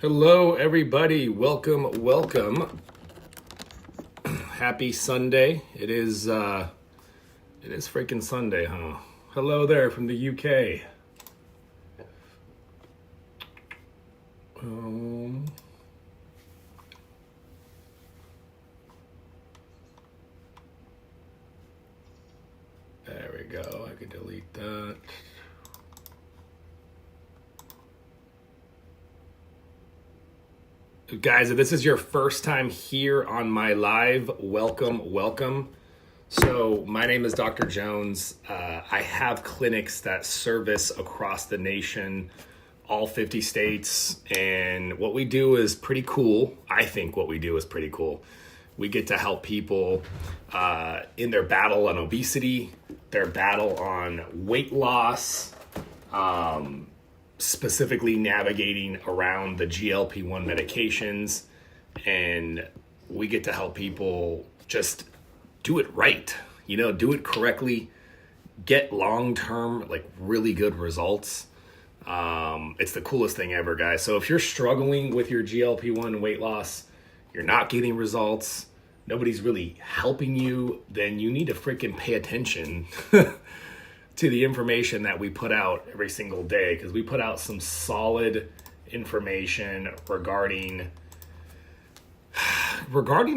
Hello, everybody. Welcome. Happy Sunday. It is freaking Sunday, huh? Hello there from the UK. There we go. I can delete that. Guys, if this is your first time here on my live, welcome. So my name is Dr. Jones. I have clinics that service across the nation, all 50 states. And what we do is pretty cool. I think what we do is pretty cool. We get to help people in their battle on obesity, their battle on weight loss, specifically navigating around the GLP-1 medications, and we get to help people just do it right, do it correctly, get long-term, really good results. It's the coolest thing ever, guys. So if you're struggling with your GLP-1 weight loss, you're not getting results, nobody's really helping you, then you need to freaking pay attention to the information that we put out every single day, because we put out some solid information regarding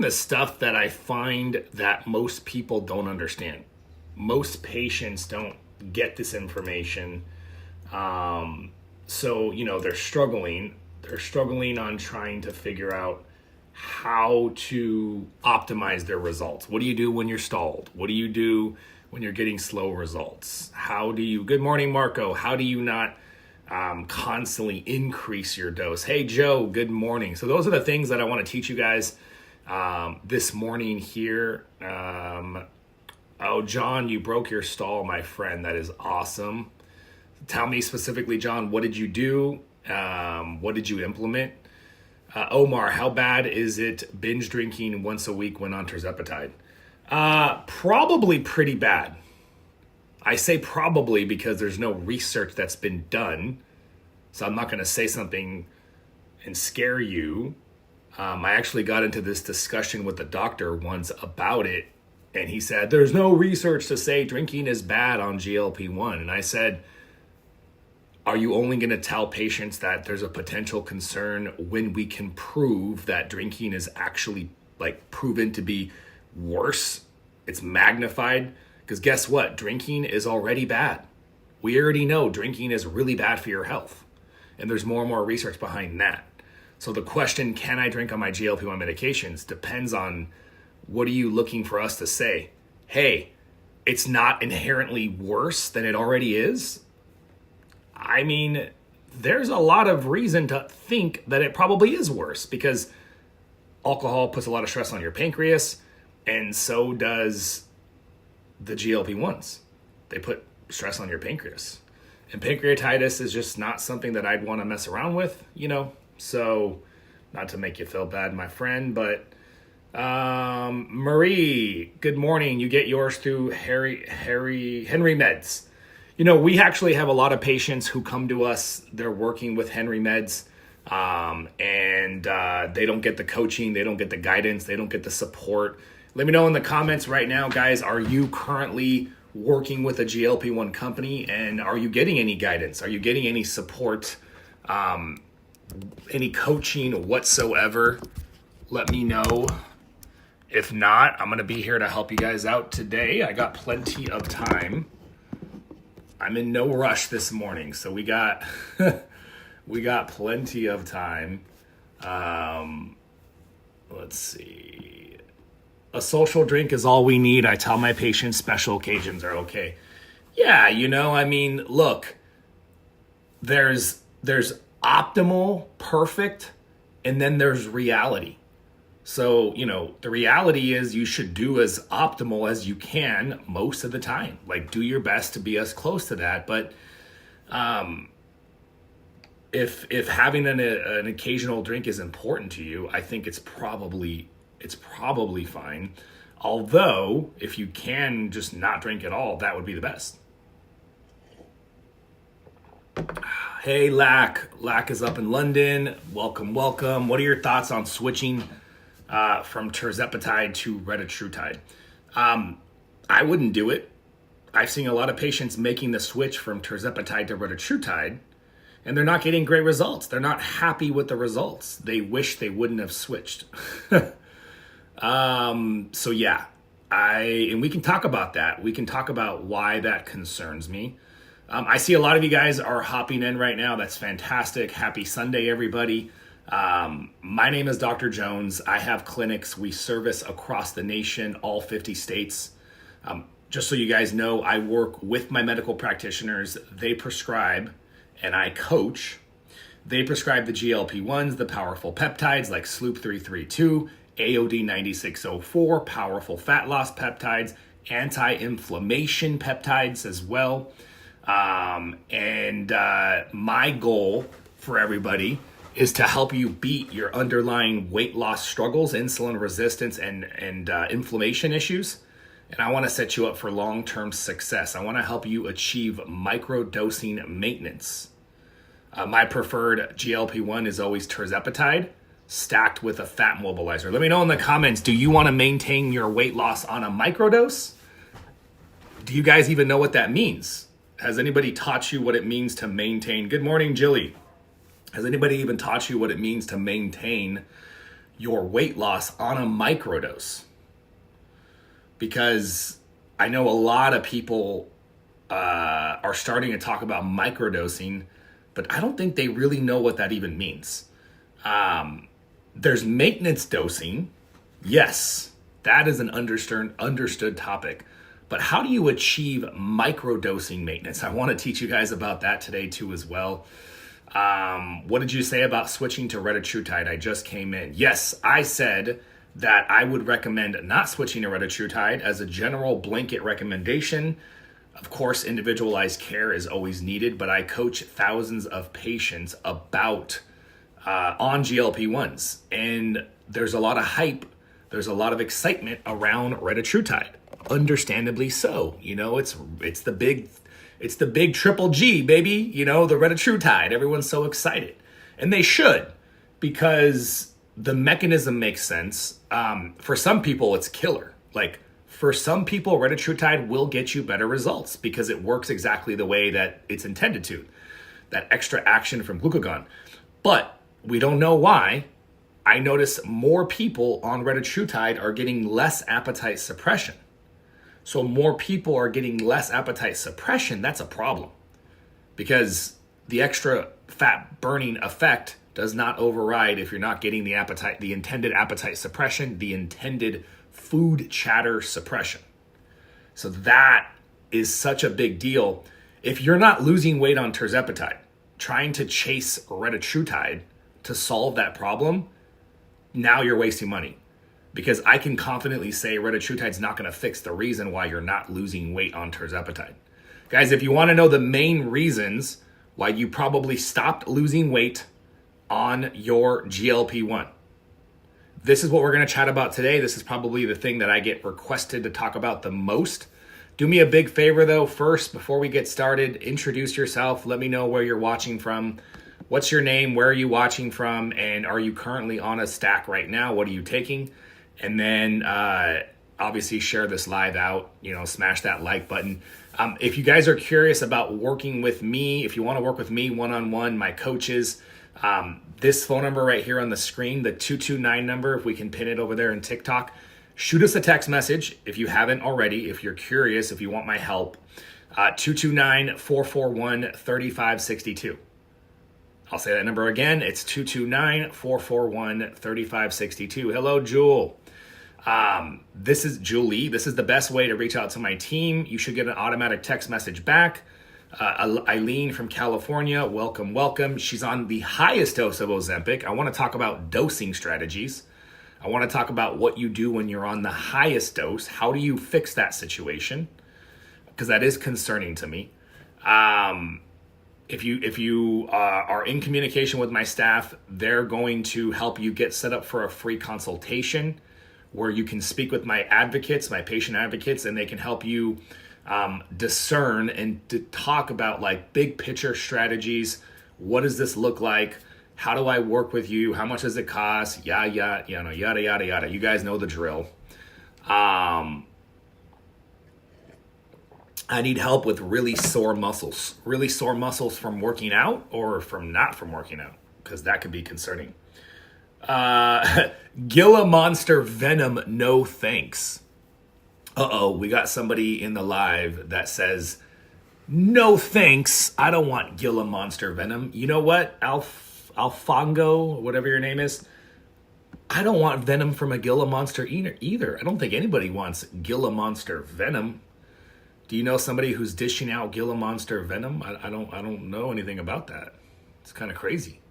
the stuff that I find that most people don't understand. Most patients don't get this information. So, they're struggling. They're struggling on trying to figure out how to optimize their results. What do you do when you're stalled? What do you do when you're getting slow results? Good morning, Marco. How do you not constantly increase your dose? Hey, Joe, good morning. So those are the things that I want to teach you guys this morning here. John, you broke your stall, my friend. That is awesome. Tell me specifically, John, what did you do? What did you implement? Omar, how bad is it binge drinking once a week when on tirzepatide? Probably pretty bad. I say probably because there's no research that's been done. So I'm not going to say something and scare you. I actually got into this discussion with the doctor once about it. And he said, there's no research to say drinking is bad on GLP-1. And I said, are you only going to tell patients that there's a potential concern when we can prove that drinking is actually proven to be worse? It's magnified, because guess what? Drinking is already bad. We already know drinking is really bad for your health, and there's more and more research behind that. So the question, can I drink on my GLP-1 medications, depends on what are you looking for us to say? Hey, it's not inherently worse than it already is. I mean, there's a lot of reason to think that it probably is worse, because alcohol puts a lot of stress on your pancreas, and so does the GLP-1s. They put stress on your pancreas. And pancreatitis is just not something that I'd want to mess around with, So, not to make you feel bad, my friend, but Marie, good morning. You get yours through Henry Meds. We actually have a lot of patients who come to us, they're working with Henry Meds, and they don't get the coaching, they don't get the guidance, they don't get the support. Let me know in the comments right now, guys, are you currently working with a GLP-1 company, and are you getting any guidance? Are you getting any support, any coaching whatsoever? Let me know. If not, I'm going to be here to help you guys out today. I got plenty of time. I'm in no rush this morning, so we got plenty of time. Let's see. A social drink is all we need. I tell my patients special occasions are okay. Yeah, look, there's optimal, perfect, and then there's reality. So, the reality is you should do as optimal as you can most of the time. Do your best to be as close to that. But if having an occasional drink is important to you, I think it's probably fine. Although, if you can just not drink at all, that would be the best. Hey, Lack. Lack is up in London. Welcome, welcome. What are your thoughts on switching from tirzepatide to retatrutide? I wouldn't do it. I've seen a lot of patients making the switch from tirzepatide to retatrutide, and they're not getting great results. They're not happy with the results. They wish they wouldn't have switched. So yeah, and we can talk about that. We can talk about why that concerns me. I see a lot of you guys are hopping in right now. That's fantastic. Happy Sunday, everybody. My name is Dr. Jones. I have clinics. We service across the nation, all 50 states. Just so you guys know, I work with my medical practitioners. They prescribe and I coach. They prescribe the GLP-1s, the powerful peptides like Sloop 332, AOD 9604, powerful fat loss peptides, anti-inflammation peptides as well. My goal for everybody is to help you beat your underlying weight loss struggles, insulin resistance, and inflammation issues. And I want to set you up for long-term success. I want to help you achieve microdosing maintenance. My preferred GLP-1 is always tirzepatide, stacked with a fat mobilizer. Let me know in the comments, do you want to maintain your weight loss on a microdose? Do you guys even know what that means? Has anybody taught you what it means to maintain? Good morning, Jilly. Has anybody even taught you what it means to maintain your weight loss on a microdose? Because I know a lot of people are starting to talk about microdosing, but I don't think they really know what that even means. There's maintenance dosing. Yes, that is an understood topic. But how do you achieve microdosing maintenance? I want to teach you guys about that today too as well. What did you say about switching to retatrutide? I just came in. Yes, I said that I would recommend not switching to retatrutide as a general blanket recommendation. Of course, individualized care is always needed, but I coach thousands of patients about on GLP-1s, and there's a lot of hype. There's a lot of excitement around retatrutide. Understandably so. You know, it's the big triple G, baby. You know, the retatrutide. Everyone's so excited, and they should, because the mechanism makes sense. For some people, it's killer. Like for some people, retatrutide will get you better results because it works exactly the way that it's intended to. That extra action from glucagon, but we don't know why. I notice more people on retatrutide are getting less appetite suppression. So more people are getting less appetite suppression. That's a problem because the extra fat burning effect does not override if you're not getting the intended appetite suppression, the intended food chatter suppression. So that is such a big deal. If you're not losing weight on tirzepatide, trying to chase retatrutide to solve that problem, now you're wasting money. Because I can confidently say retatrutide's not going to fix the reason why you're not losing weight on tirzepatide. Guys, if you want to know the main reasons why you probably stopped losing weight on your GLP-1, this is what we're going to chat about today. This is probably the thing that I get requested to talk about the most. Do me a big favor though, first, before we get started, introduce yourself. Let me know where you're watching from. What's your name? Where are you watching from? And are you currently on a stack right now? What are you taking? And then obviously share this live out, smash that like button. If you guys are curious about working with me, if you want to work with me one-on-one, my coaches, this phone number right here on the screen, the 229 number, if we can pin it over there in TikTok, shoot us a text message if you haven't already, if you're curious, if you want my help, 229-441-3562. I'll say that number again. It's 229-441-3562. Hello, Jewel. This is Julie. This is the best way to reach out to my team. You should get an automatic text message back. Eileen from California, welcome, welcome. She's on the highest dose of Ozempic. I want to talk about dosing strategies. I want to talk about what you do when you're on the highest dose. How do you fix that situation? Because that is concerning to me. If you are in communication with my staff, they're going to help you get set up for a free consultation where you can speak with my advocates, my patient advocates, and they can help you discern and to talk about like big picture strategies. What does this look like? How do I work with you? How much does it cost? Yada yada yada. You guys know the drill. I need help with really sore muscles from working out or from working out, because that could be concerning. Gila Monster Venom, no thanks. We got somebody in the live that says, no thanks, I don't want Gila Monster Venom. You know what, Alfongo, whatever your name is, I don't want venom from a Gila Monster either. I don't think anybody wants Gila Monster Venom. Do you know somebody who's dishing out Gila Monster Venom? I don't know anything about that. It's kind of crazy.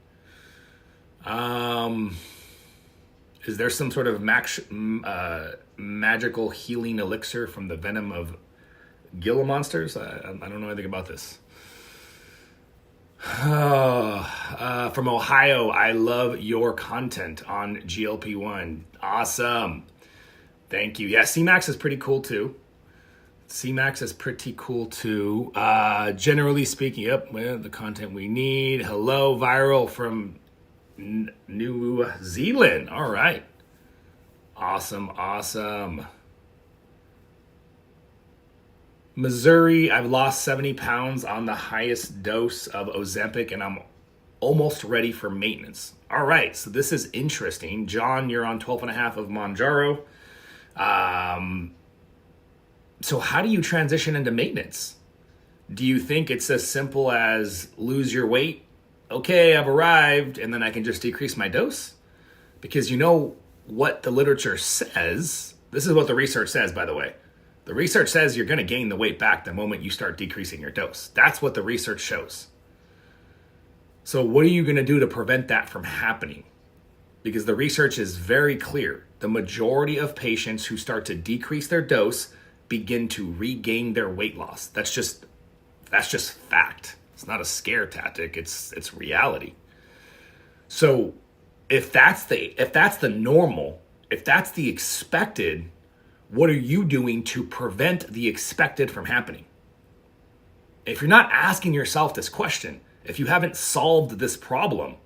Is there some sort of magical healing elixir from the venom of Gila monsters? I don't know anything about this. From Ohio, I love your content on GLP-1. Awesome. Thank you. Yeah, C-Max is pretty cool too. Generally speaking, the content we need. Hello, Viral from New Zealand. All right. Awesome. Missouri, I've lost 70 pounds on the highest dose of Ozempic, and I'm almost ready for maintenance. All right, so this is interesting. John, you're on 12.5 of Monjaro. So how do you transition into maintenance? Do you think it's as simple as lose your weight? Okay, I've arrived, and then I can just decrease my dose? Because you know what the literature says. This is what the research says, by the way. The research says you're going to gain the weight back the moment you start decreasing your dose. That's what the research shows. So what are you going to do to prevent that from happening? Because the research is very clear. The majority of patients who start to decrease their dose begin to regain their weight loss. That's just fact. It's not a scare tactic. It's reality. So if that's the normal, if that's the expected, what are you doing to prevent the expected from happening? If you're not asking yourself this question, if you haven't solved this problem,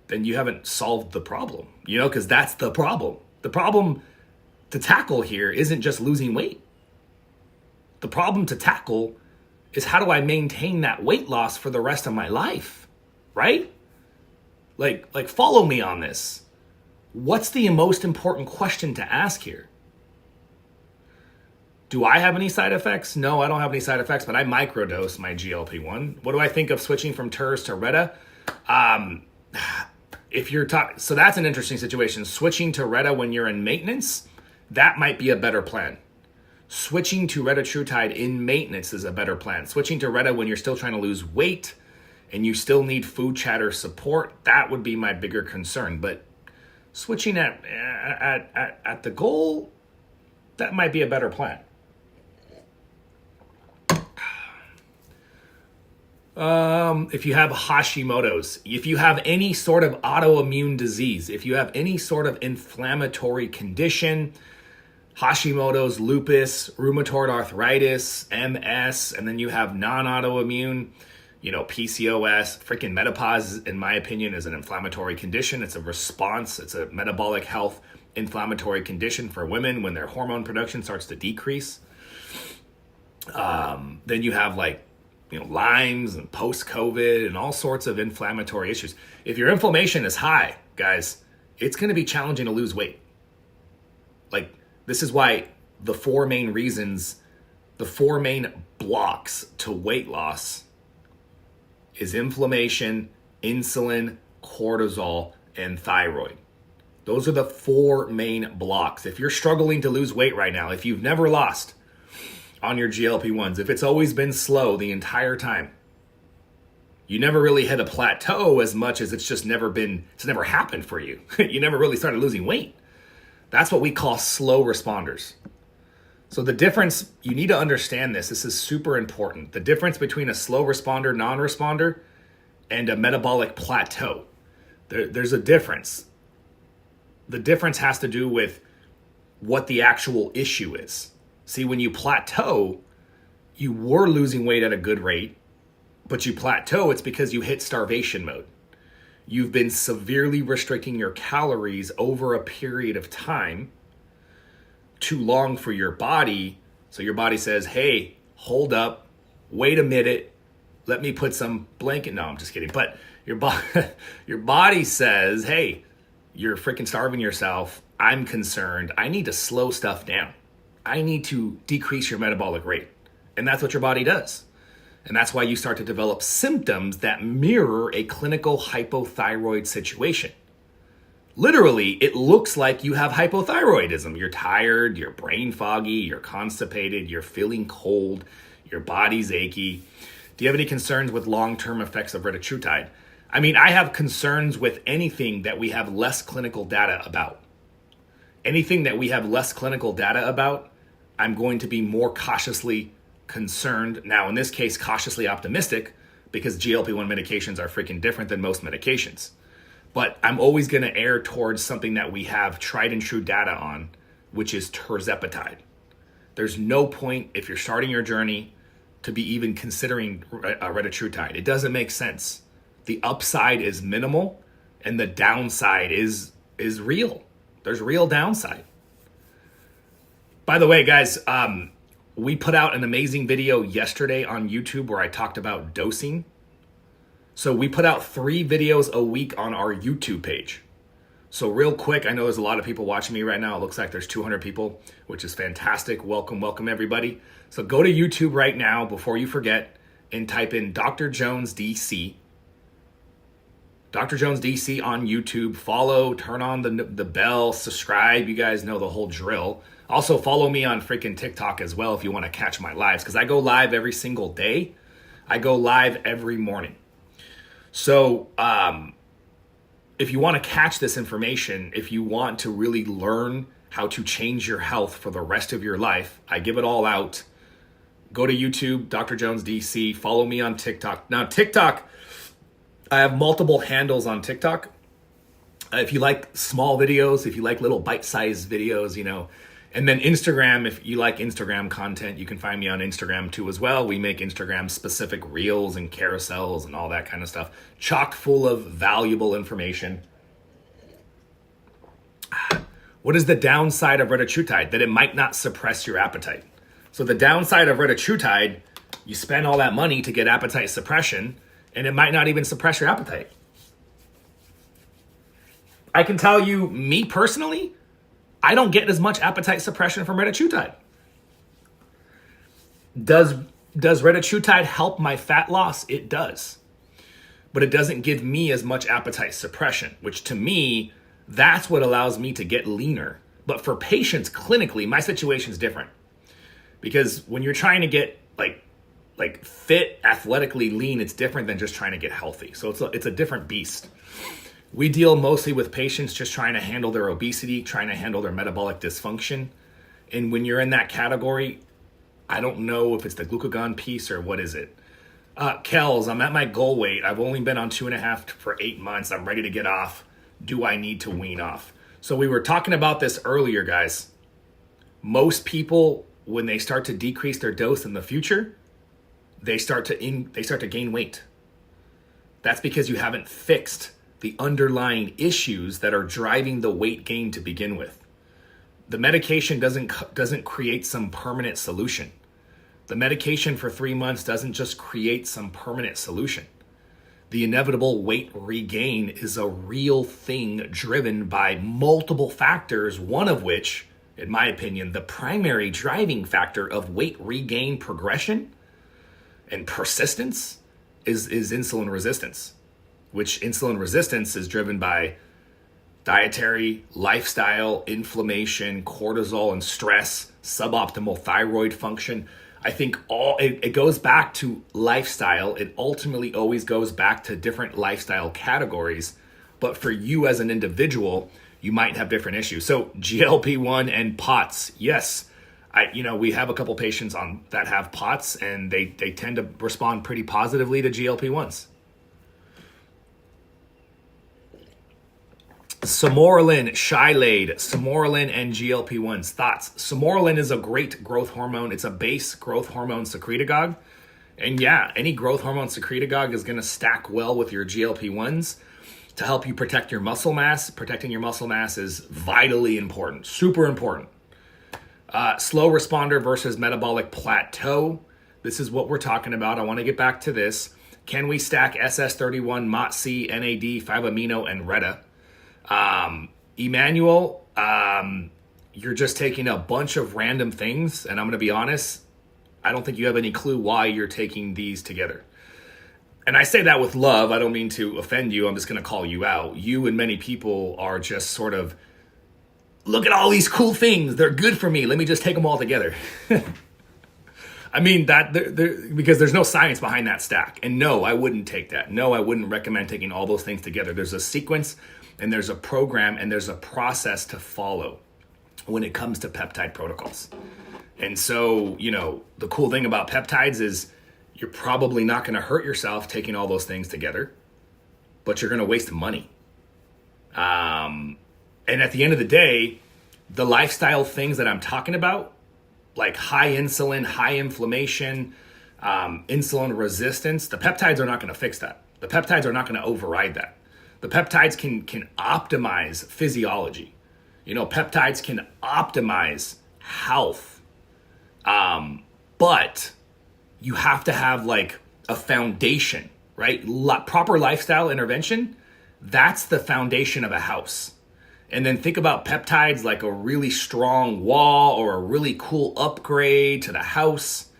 then you haven't solved the problem, because that's the problem. The problem to tackle here isn't just losing weight. The problem to tackle is, how do I maintain that weight loss for the rest of my life, right? Like follow me on this. What's the most important question to ask here? Do I have any side effects? No, I don't have any side effects, but I microdose my GLP-1. What do I think of switching from TERS to Retta? So that's an interesting situation. Switching to Retta when you're in maintenance, that might be a better plan. Switching to retatrutide in maintenance is a better plan. Switching to Retta when you're still trying to lose weight and you still need food chatter support, that would be my bigger concern. But switching at the goal, that might be a better plan. If you have Hashimoto's, if you have any sort of autoimmune disease, if you have any sort of inflammatory condition, Hashimoto's, lupus, rheumatoid arthritis, MS, and then you have non-autoimmune, PCOS, freaking menopause, in my opinion, is an inflammatory condition. It's a response. It's a metabolic health inflammatory condition for women when their hormone production starts to decrease. Then you have Lyme's and post-COVID and all sorts of inflammatory issues. If your inflammation is high, guys, it's going to be challenging to lose weight. This is why the four main blocks to weight loss is inflammation, insulin, cortisol, and thyroid. Those are the four main blocks. If you're struggling to lose weight right now, if you've never lost on your GLP-1s, if it's always been slow the entire time, you never really hit a plateau as much as it's never happened for you. You never really started losing weight. That's what we call slow responders. So the difference, you need to understand this. This is super important. The difference between a slow responder, non-responder, and a metabolic plateau. There's a difference. The difference has to do with what the actual issue is. See, when you plateau, you were losing weight at a good rate, but you plateau, it's because you hit starvation mode. You've been severely restricting your calories over a period of time, too long for your body. So your body says, hey, hold up, wait a minute, let me put some blanket. No, I'm just kidding. But your body says, hey, you're freaking starving yourself. I'm concerned. I need to slow stuff down. I need to decrease your metabolic rate. And that's what your body does. And that's why you start to develop symptoms that mirror a clinical hypothyroid situation. Literally, it looks like you have hypothyroidism. You're tired, you're brain foggy, you're constipated, you're feeling cold, your body's achy. Do you have any concerns with long-term effects of retatrutide? I mean, I have concerns with anything that we have less clinical data about. Anything that we have less clinical data about, I'm going to be more cautiously concerned. Now, in this case, cautiously optimistic, because GLP-1 medications are freaking different than most medications. But I'm always going to err towards something that we have tried and true data on, which is tirzepatide. There's no point, if you're starting your journey, to be even considering retatrutide. It doesn't make sense. The upside is minimal, and the downside is real. There's real downside. By the way, guys, we put out an amazing video yesterday on YouTube where I talked about dosing. So we put out 3 videos a week on our YouTube page. So real quick, I know there's a lot of people watching me right now. It looks like there's 200 people, which is fantastic. Welcome everybody. So go to YouTube right now before you forget and type in Dr. Jones DC. Dr. Jones DC on YouTube. Follow, turn on the bell, subscribe. You guys know the whole drill. Also follow me on freaking TikTok as well if you want to catch my lives, because I go live every single day. I go live every morning. So if you want to catch this information, if you want to really learn how to change your health for the rest of your life, I give it all out. Go to YouTube, Dr. Jones DC. Follow me on TikTok. Now, TikTok, I have multiple handles on TikTok. If you like small videos, if you like little bite-sized videos, you know. And then Instagram, if you like Instagram content, you can find me on Instagram too as well. We make Instagram-specific reels and carousels and all that kind of stuff, chock full of valuable information. What is the downside of retatrutide? That it might not suppress your appetite. So the downside of retatrutide, you spend all that money to get appetite suppression, and it might not even suppress your appetite. I can tell you, me personally, I don't get as much appetite suppression from retatrutide. Does retatrutide help my fat loss? It does. But it doesn't give me as much appetite suppression, which to me, that's what allows me to get leaner. But for patients clinically, my situation is different. Because when you're trying to get like fit, athletically lean, it's different than just trying to get healthy. So it's a different beast. We deal mostly with patients just trying to handle their obesity, trying to handle their metabolic dysfunction. And when you're in that category, I don't know if it's the glucagon piece or what is it. Kels, I'm at my goal weight. I've only been on 2.5 for 8 months. I'm ready to get off. Do I need to wean off? So we were talking about this earlier, guys. Most people, when they start to decrease their dose in the future, they start to gain weight. That's because you haven't fixed the underlying issues that are driving the weight gain to begin with. The medication doesn't create some permanent solution. The medication for 3 months doesn't just create some permanent solution. The inevitable weight regain is a real thing driven by multiple factors, one of which, in my opinion, the primary driving factor of weight regain progression and persistence is insulin resistance, which insulin resistance is driven by dietary, lifestyle, inflammation, cortisol and stress, suboptimal thyroid function. I think it goes back to lifestyle. It ultimately always goes back to different lifestyle categories. But for you as an individual, you might have different issues. So GLP-1 and POTS, yes. We have a couple patients that have POTS, and they tend to respond pretty positively to GLP-1s. Samoralin, Shylade, Samoralin, and GLP-1s. Thoughts? Samoralin is a great growth hormone. It's a base growth hormone secretagogue. And yeah, any growth hormone secretagogue is going to stack well with your GLP-1s to help you protect your muscle mass. Protecting your muscle mass is vitally important, super important. Slow responder versus metabolic plateau. This is what we're talking about. I want to get back to this. Can we stack SS31, MOTC, NAD, 5-amino, and RETA? Emmanuel, you're just taking a bunch of random things, and I'm going to be honest, I don't think you have any clue why you're taking these together. And I say that with love. I don't mean to offend you. I'm just going to call you out. You and many people are just sort of, look at all these cool things. They're good for me. Let me just take them all together. I mean, because there's no science behind that stack. And no, I wouldn't take that. No, I wouldn't recommend taking all those things together. There's a sequence and there's a program and there's a process to follow when it comes to peptide protocols. And so, the cool thing about peptides is you're probably not going to hurt yourself taking all those things together, but you're going to waste money. And at the end of the day, the lifestyle things that I'm talking about, like high insulin, high inflammation, insulin resistance, the peptides are not going to fix that. The peptides are not going to override that. The peptides can optimize physiology. Peptides can optimize health. But you have to have like a foundation, right? Proper lifestyle intervention, that's the foundation of a house. And then think about peptides like a really strong wall or a really cool upgrade to the house.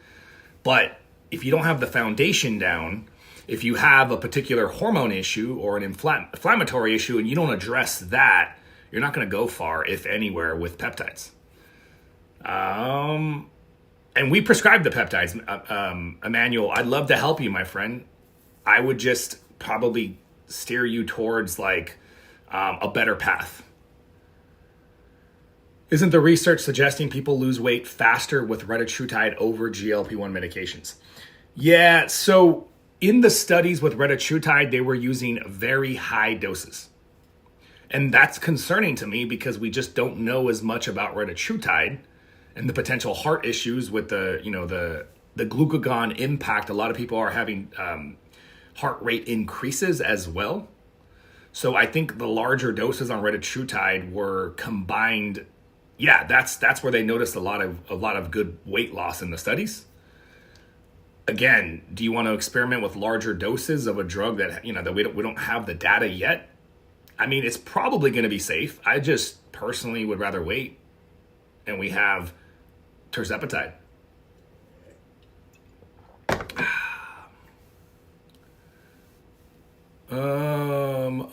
But if you don't have the foundation down, if you have a particular hormone issue or an inflammatory issue and you don't address that, you're not going to go far, if anywhere, with peptides. And we prescribe the peptides, Emmanuel. I'd love to help you, my friend. I would just probably steer you towards like a better path. Isn't the research suggesting people lose weight faster with retatrutide over GLP-1 medications? Yeah, so in the studies with retatrutide, they were using very high doses. And that's concerning to me because we just don't know as much about retatrutide and the potential heart issues with the glucagon impact. A lot of people are having heart rate increases as well. So I think the larger doses on retatrutide were combined. Yeah, that's where they noticed a lot of good weight loss in the studies. Again, do you want to experiment with larger doses of a drug that that we don't have the data yet? I mean, it's probably going to be safe. I just personally would rather wait, and we have tirzepatide.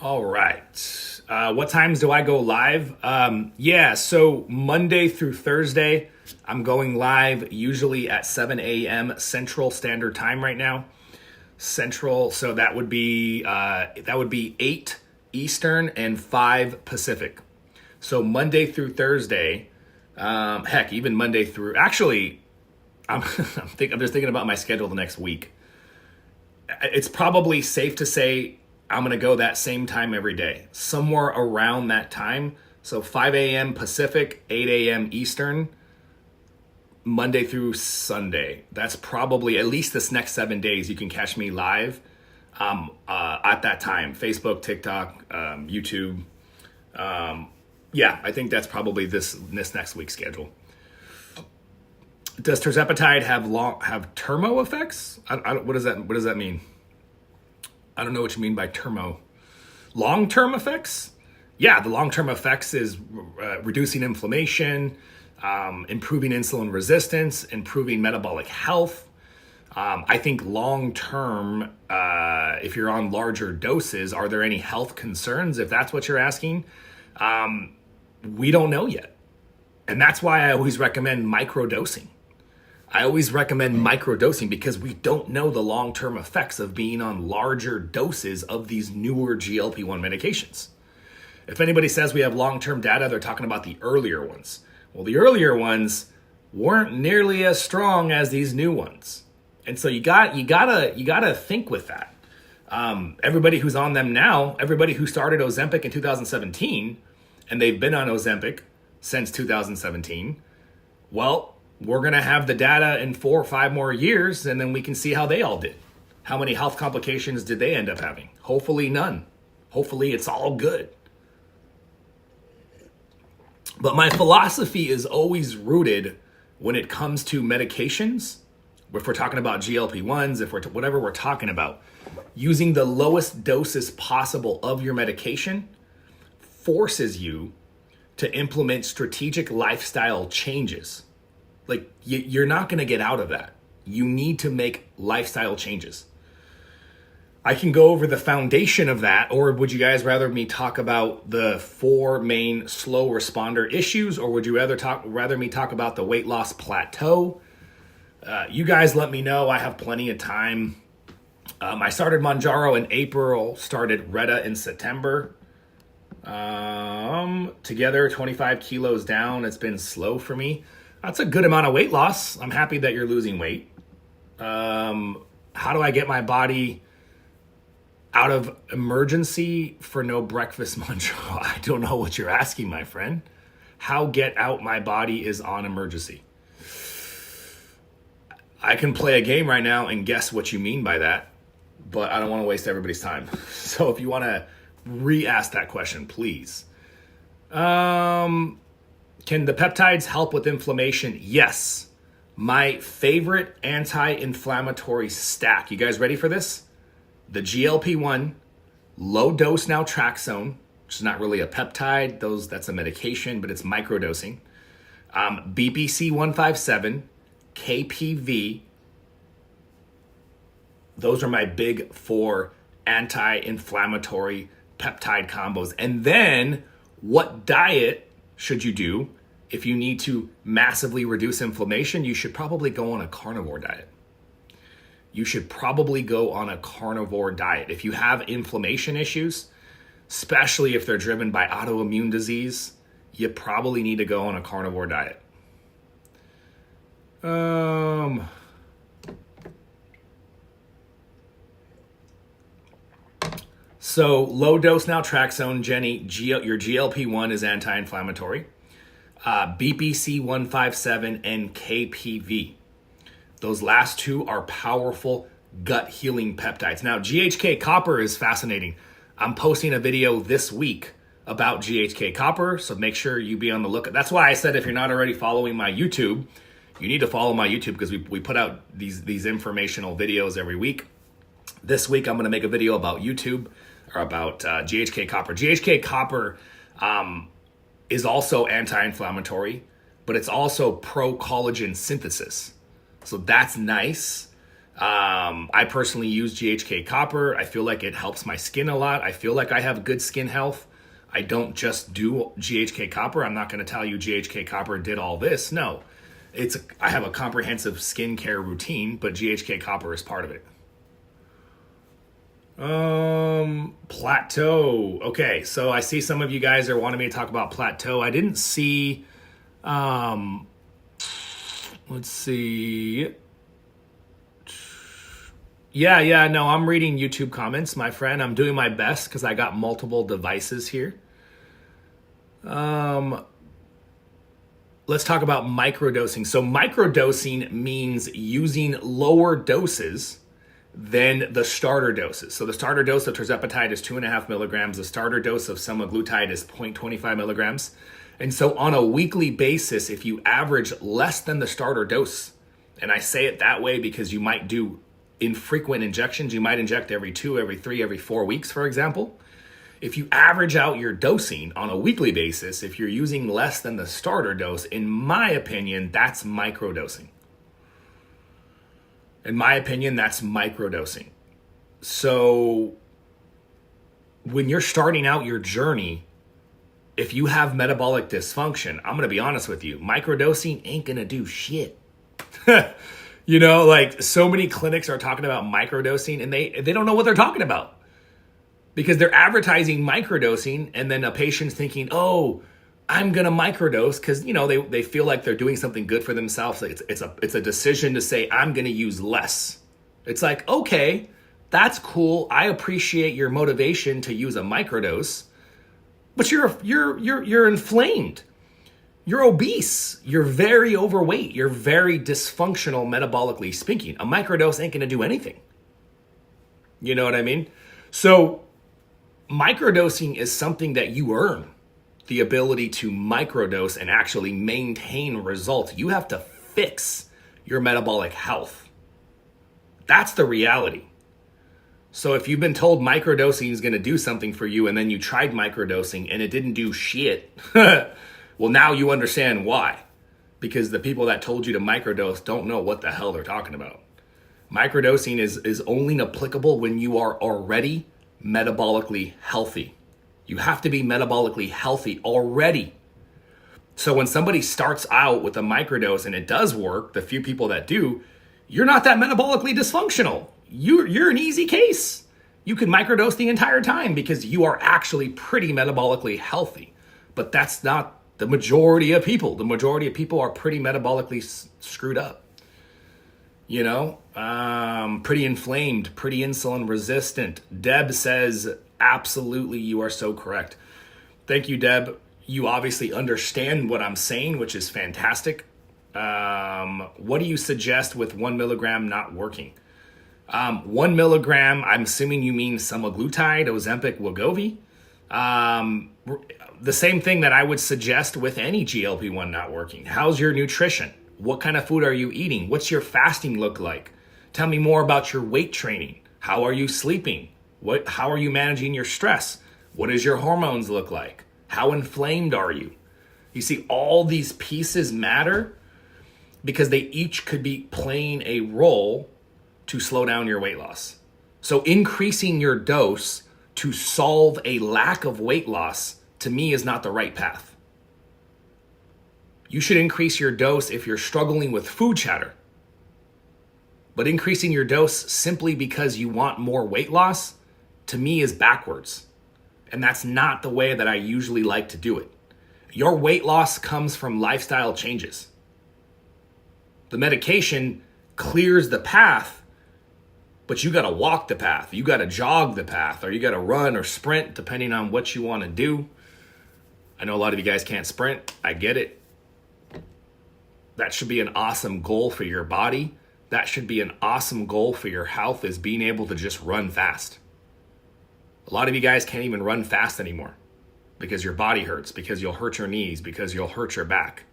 All right. What times do I go live? So Monday through Thursday, I'm going live usually at 7 a.m. Central Standard Time right now. Central, so that would be 8 Eastern and 5 Pacific. So Monday through Thursday, even Monday through, actually, I'm just thinking about my schedule the next week. It's probably safe to say I'm going to go that same time every day, somewhere around that time. So 5 a.m. Pacific, 8 a.m. Eastern, Monday through Sunday. That's probably, at least this next 7 days, you can catch me live at that time. Facebook, TikTok, YouTube. I think that's probably this next week's schedule. Does tirzepatide have termo effects? What does that mean? I don't know what you mean by termo. Long-term effects? Yeah, the long-term effects is reducing inflammation, improving insulin resistance, improving metabolic health. I think long-term, if you're on larger doses, are there any health concerns? If that's what you're asking, we don't know yet. And that's why I always recommend microdosing. Because we don't know the long-term effects of being on larger doses of these newer GLP-1 medications. If anybody says we have long-term data, they're talking about the earlier ones. Well, the earlier ones weren't nearly as strong as these new ones. And so you gotta think with that. Everybody who's on them now, everybody who started Ozempic in 2017, and they've been on Ozempic since 2017, well, we're going to have the data in 4 or 5 more years, and then we can see how they all did. How many health complications did they end up having? Hopefully none. Hopefully it's all good. But my philosophy is always rooted when it comes to medications, if we're talking about GLP-1s, if we're whatever we're talking about, using the lowest doses possible of your medication forces you to implement strategic lifestyle changes. Like, you're not going to get out of that. You need to make lifestyle changes. I can go over the foundation of that, or would you guys rather me talk about the 4 main slow responder issues, or would you rather me talk about the weight loss plateau? You guys let me know. I have plenty of time. I started Mounjaro in April, started Retta in September. Together, 25 kilos down. It's been slow for me. That's a good amount of weight loss. I'm happy that you're losing weight. How do I get my body out of emergency for no breakfast Mounjaro? I don't know what you're asking, my friend. How get out my body is on emergency. I can play a game right now and guess what you mean by that, but I don't want to waste everybody's time. So if you want to re-ask that question, please. Can the peptides help with inflammation? Yes. My favorite anti-inflammatory stack. You guys ready for this? The GLP-1, low-dose naltrexone, which is not really a peptide. That's a medication, but it's microdosing. BPC 157, KPV. Those are my big 4 anti-inflammatory peptide combos. And then what diet should you do if you need to massively reduce inflammation? You should probably go on a carnivore diet. You should probably go on a carnivore diet. If you have inflammation issues, especially if they're driven by autoimmune disease, you probably need to go on a carnivore diet. So low dose naltrexone, Jenny, your GLP-1 is anti-inflammatory. BPC 157 and KPV. Those last 2 are powerful gut healing peptides. Now, GHK copper is fascinating. I'm posting a video this week about GHK copper, so make sure you be on the lookout. That's why I said if you're not already following my YouTube, you need to follow my YouTube, because we put out these informational videos every week. This week, I'm going to make a video about YouTube, or about GHK copper. GHK copper is also anti-inflammatory, but it's also pro-collagen synthesis. So that's nice. I personally use GHK copper. I feel like it helps my skin a lot. I feel like I have good skin health. I don't just do GHK copper. I'm not going to tell you GHK copper did all this. No, I have a comprehensive skincare routine, but GHK copper is part of it. Plateau. Okay, so I see some of you guys are wanting me to talk about plateau. I didn't see, let's see. Yeah, no, I'm reading YouTube comments, my friend. I'm doing my best because I got multiple devices here. Let's talk about microdosing. So microdosing means using lower doses than the starter doses. So the starter dose of tirzepatide is 2.5 milligrams. The starter dose of semaglutide is 0.25 milligrams. And so on a weekly basis, if you average less than the starter dose, and I say it that way because you might do infrequent injections, you might inject every 2, every 3, every 4 weeks, for example. If you average out your dosing on a weekly basis, if you're using less than the starter dose, in my opinion, that's microdosing. In my opinion, that's microdosing. So when you're starting out your journey, if you have metabolic dysfunction, I'm going to be honest with you, microdosing ain't going to do shit. You know, like so many clinics are talking about microdosing and they don't know what they're talking about because they're advertising microdosing and then a patient's thinking, oh, I'm going to microdose because, you know, they feel like they're doing something good for themselves. It's a decision to say, I'm going to use less. It's like, okay, That's cool. I appreciate your motivation to use a microdose, but you're inflamed. You're obese. You're very overweight. You're very dysfunctional metabolically speaking. A microdose ain't going to do anything. You know what I mean? So microdosing is something that you earn the ability to microdose and actually maintain results. You have to fix your metabolic health. That's the reality. So if you've been told microdosing is going to do something for you and then you tried microdosing and it didn't do shit, well, now you understand why. Because the people that told you to microdose don't know what the hell they're talking about. Microdosing is only applicable when you are already metabolically healthy. You have to be metabolically healthy already. So when somebody starts out with a microdose and it does work, the few people that do, you're not that metabolically dysfunctional. You're an easy case. You can microdose the entire time because you are actually pretty metabolically healthy. But that's not the majority of people. The majority of people are pretty metabolically screwed up. You know, pretty inflamed, pretty insulin resistant. Deb says, absolutely, you are so correct. Thank you, Deb. You obviously understand what I'm saying, which is fantastic. What do you suggest with 1 milligram not working? 1 milligram, I'm assuming you mean semaglutide, Ozempic, Wegovy. The same thing that I would suggest with any GLP-1 not working. How's your nutrition? What kind of food are you eating? What's your fasting look like? Tell me more about your weight training. How are you sleeping? How are you managing your stress? What does your hormones look like? How inflamed are you? You see, all these pieces matter because they each could be playing a role to slow down your weight loss. So increasing your dose to solve a lack of weight loss, to me, is not the right path. You should increase your dose if you're struggling with food chatter. But increasing your dose simply because you want more weight loss, to me, is backwards. And that's not the way that I usually like to do it. Your weight loss comes from lifestyle changes. The medication clears the path, but you got to walk the path. You got to jog the path, or you got to run or sprint, depending on what you want to do. I know a lot of you guys can't sprint. I get it. That should be an awesome goal for your body. That should be an awesome goal for your health, is being able to just run fast. A lot of you guys can't even run fast anymore because your body hurts, because you'll hurt your knees, because you'll hurt your back.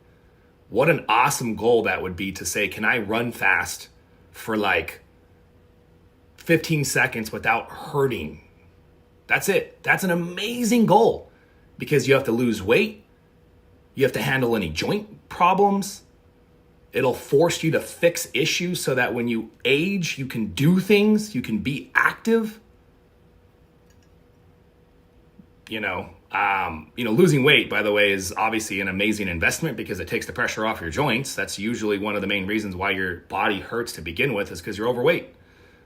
What an awesome goal that would be, to say, can I run fast for like 15 seconds without hurting? That's it. That's an amazing goal, because you have to lose weight. You have to handle any joint problems. It'll force you to fix issues so that when you age, you can do things, you can be active. Losing weight, by the way, is obviously an amazing investment because it takes the pressure off your joints. That's usually one of the main reasons why your body hurts to begin with, is because you're overweight.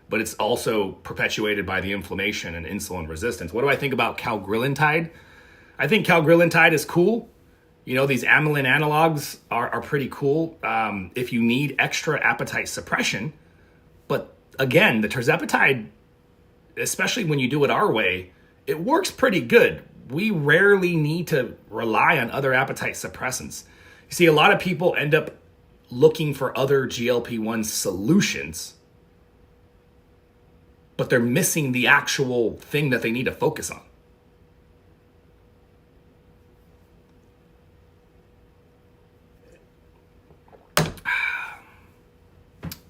But it's also perpetuated by the inflammation and insulin resistance. What do I think about cagrilintide? I think cagrilintide is cool. These amylin analogs are pretty cool if you need extra appetite suppression. But again, the tirzepatide, especially when you do it our way, it works pretty good. We rarely need to rely on other appetite suppressants. You see, a lot of people end up looking for other GLP-1 solutions, but they're missing the actual thing that they need to focus on.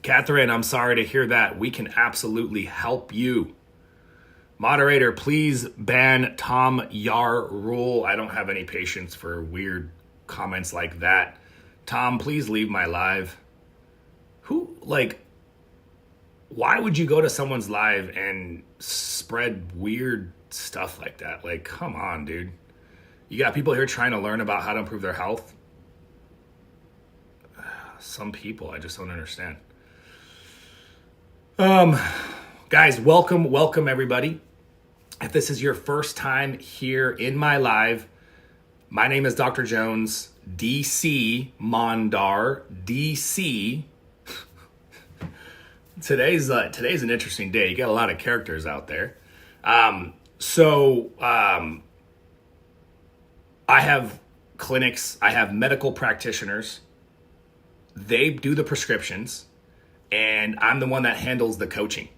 Catherine, I'm sorry to hear that. We can absolutely help you. Moderator, please ban Tom Yar rule. I don't have any patience for weird comments like that. Tom, please leave my live. Why would you go to someone's live and spread weird stuff like that? Like, come on, dude. You got people here trying to learn about how to improve their health. Some people, I just don't understand. Guys, welcome everybody. If this is your first time here in my live, my name is Dr. Jones, DC Mondar, DC. Today's an interesting day. You got a lot of characters out there. So I have clinics, I have medical practitioners. They do the prescriptions, and I'm the one that handles the coaching.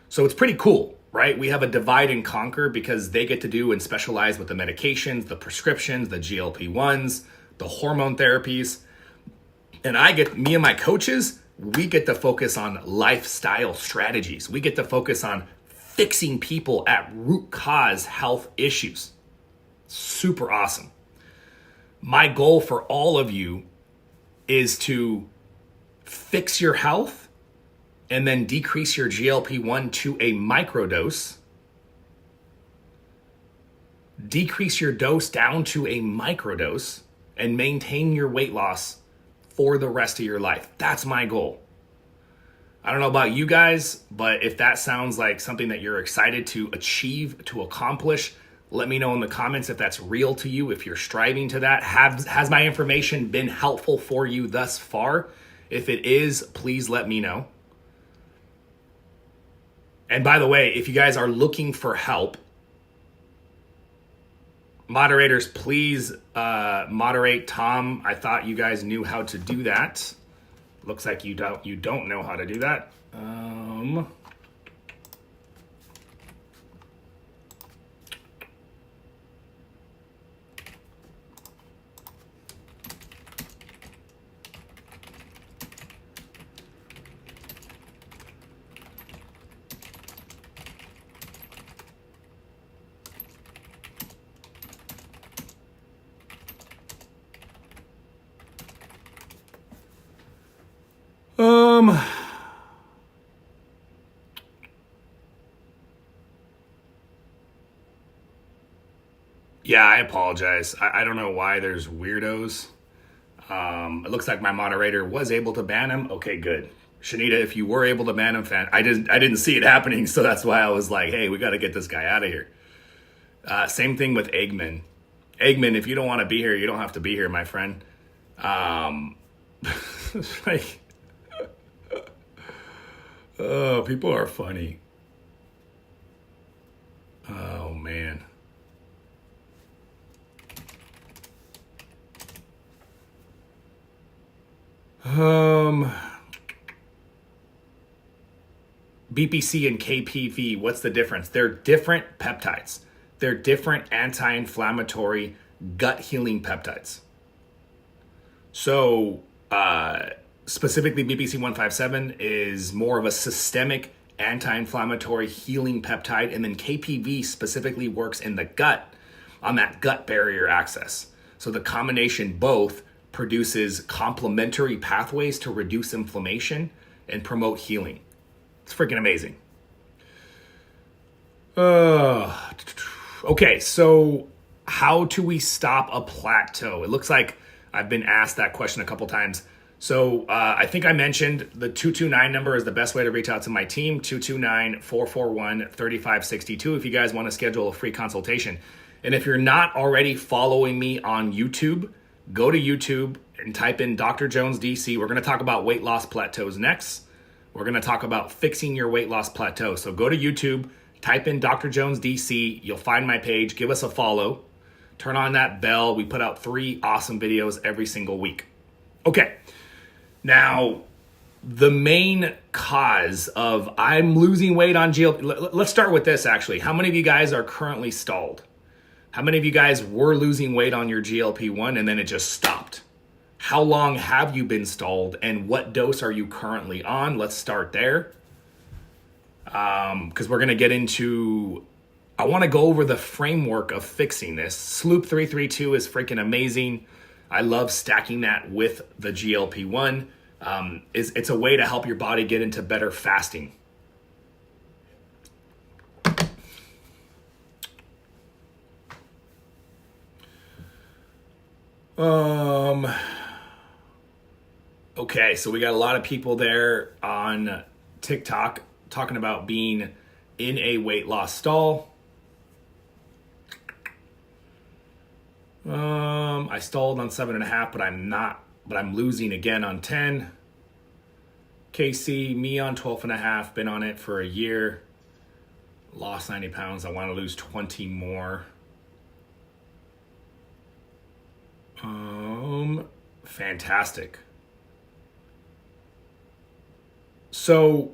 So it's pretty cool, right? We have a divide and conquer because they get to do and specialize with the medications, the prescriptions, the GLP-1s, the hormone therapies. And me and my coaches, we get to focus on lifestyle strategies. We get to focus on fixing people at root cause health issues. Super awesome. My goal for all of you is to fix your health and then decrease your GLP-1 to a microdose. Decrease your dose down to a microdose and maintain your weight loss for the rest of your life. That's my goal. I don't know about you guys, but if that sounds like something that you're excited to achieve, to accomplish, let me know in the comments if that's real to you, if you're striving to that. Has my information been helpful for you thus far? If it is, please let me know. And by the way, if you guys are looking for help, moderators, please moderate Tom. I thought you guys knew how to do that. Looks like you don't know how to do that. Yeah, I apologize. I don't know why there's weirdos. It looks like my moderator was able to ban him. Okay, good. Shanita, if you were able to ban him, I didn't see it happening, so that's why I was like, hey, we got to get this guy out of here. Same thing with Eggman. Eggman, if you don't want to be here, you don't have to be here, my friend. Like, oh, people are funny. Oh, man. BPC and KPV, what's the difference? They're different peptides. They're different anti-inflammatory gut healing peptides. So specifically BPC 157 is more of a systemic anti-inflammatory healing peptide, and then KPV specifically works in the gut on that gut barrier access. So the combination both produces complementary pathways to reduce inflammation and promote healing. It's freaking amazing. Okay, so how do we stop a plateau? It looks like I've been asked that question a couple times. So I think I mentioned the 229 number is the best way to reach out to my team, 229-441-3562 if you guys want to schedule a free consultation. And if you're not already following me on YouTube, go to YouTube and type in Dr. Jones DC. We're going to talk about weight loss plateaus next. We're going to talk about fixing your weight loss plateau. So go to YouTube, type in Dr. Jones DC. You'll find my page. Give us a follow. Turn on that bell. We put out 3 awesome videos every single week. Okay. Now, the main cause of I'm losing weight on GLP. Let's start with this, actually. How many of you guys are currently stalled? How many of you guys were losing weight on your GLP-1 and then it just stopped? How long have you been stalled and what dose are you currently on? Let's start there. Because we're going to get into, I want to go over the framework of fixing this. Sloop 332 is freaking amazing. I love stacking that with the GLP-1. It's a way to help your body get into better fasting. Okay, so we got a lot of people there on TikTok talking about being in a weight loss stall. I stalled on 7.5, but I'm losing again on 10. KC, me on 12 and a half, been on it for a year. Lost 90 pounds. I want to lose 20 more. Fantastic. So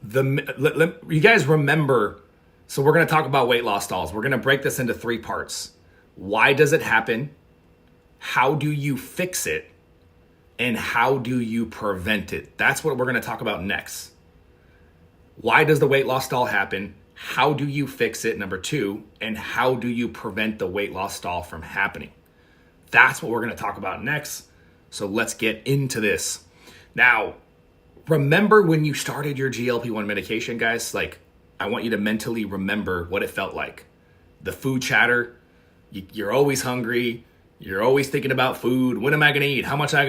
you guys remember, so we're going to talk about weight loss stalls. We're going to break this into 3 parts. Why does it happen? How do you fix it? And how do you prevent it? That's what we're going to talk about next. Why does the weight loss stall happen? How do you fix it? Number 2, and how do you prevent the weight loss stall from happening? That's what we're going to talk about next. So let's get into this. Now, remember when you started your GLP-1 medication, guys? Like, I want you to mentally remember what it felt like. The food chatter, you're always hungry. You're always thinking about food. When am I going to eat? How much am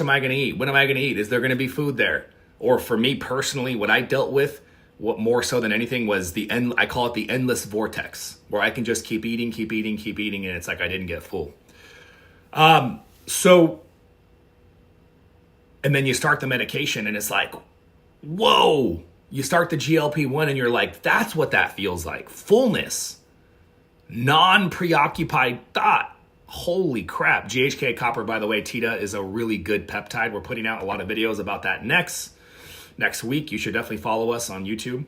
I going to eat? When am I going to eat? Is there going to be food there? Or for me personally, what I dealt with, what more so than anything was I call it the endless vortex, where I can just keep eating, and it's like I didn't get full. And then you start the medication and it's like, whoa, you start the GLP-1 and you're like, that's what that feels like. Fullness, non-preoccupied thought. Holy crap. GHK copper, by the way, Tita, is a really good peptide. We're putting out a lot of videos about that next week. You should definitely follow us on YouTube.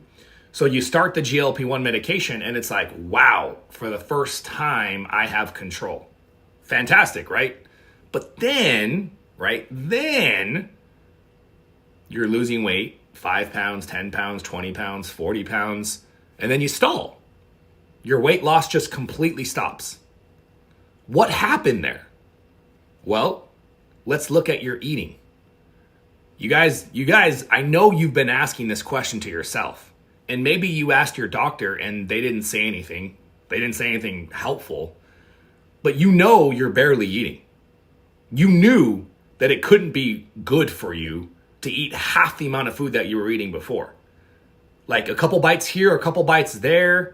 So you start the GLP-1 medication and it's like, wow, for the first time I have control. Fantastic, right? But then you're losing weight, 5 pounds, 10 pounds, 20 pounds, 40 pounds, and then you stall. Your weight loss just completely stops. What happened there? Well, let's look at your eating. You guys, I know you've been asking this question to yourself, and maybe you asked your doctor and they didn't say anything. They didn't say anything helpful, but you know you're barely eating. You knew that it couldn't be good for you to eat half the amount of food that you were eating before. Like a couple bites here, a couple bites there,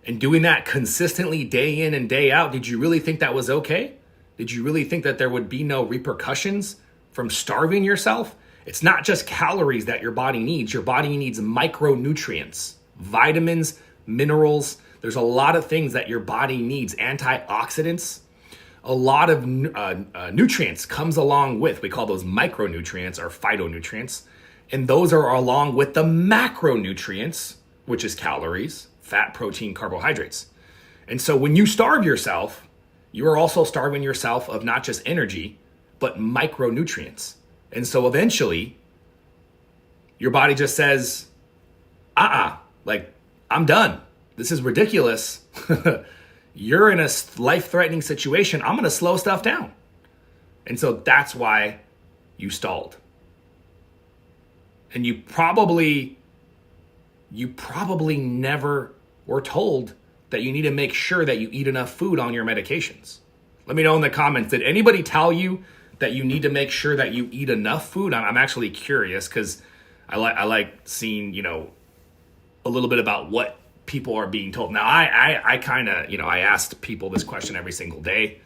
and doing that consistently day in and day out. Did you really think that was okay? Did you really think that there would be no repercussions from starving yourself? It's not just calories that your body needs. Your body needs micronutrients, vitamins, minerals. There's a lot of things that your body needs, antioxidants. A lot of nutrients comes along with, we call those micronutrients or phytonutrients. And those are along with the macronutrients, which is calories, fat, protein, carbohydrates. And so when you starve yourself, you are also starving yourself of not just energy, but micronutrients. And so eventually, your body just says, like, I'm done. This is ridiculous. You're in a life-threatening situation. I'm going to slow stuff down. And so that's why you stalled. And you probably never were told that you need to make sure that you eat enough food on your medications. Let me know in the comments. Did anybody tell you that you need to make sure that you eat enough food? I'm actually curious because I like seeing, a little bit about what people are being told. Now, I kind of, I asked people this question every single day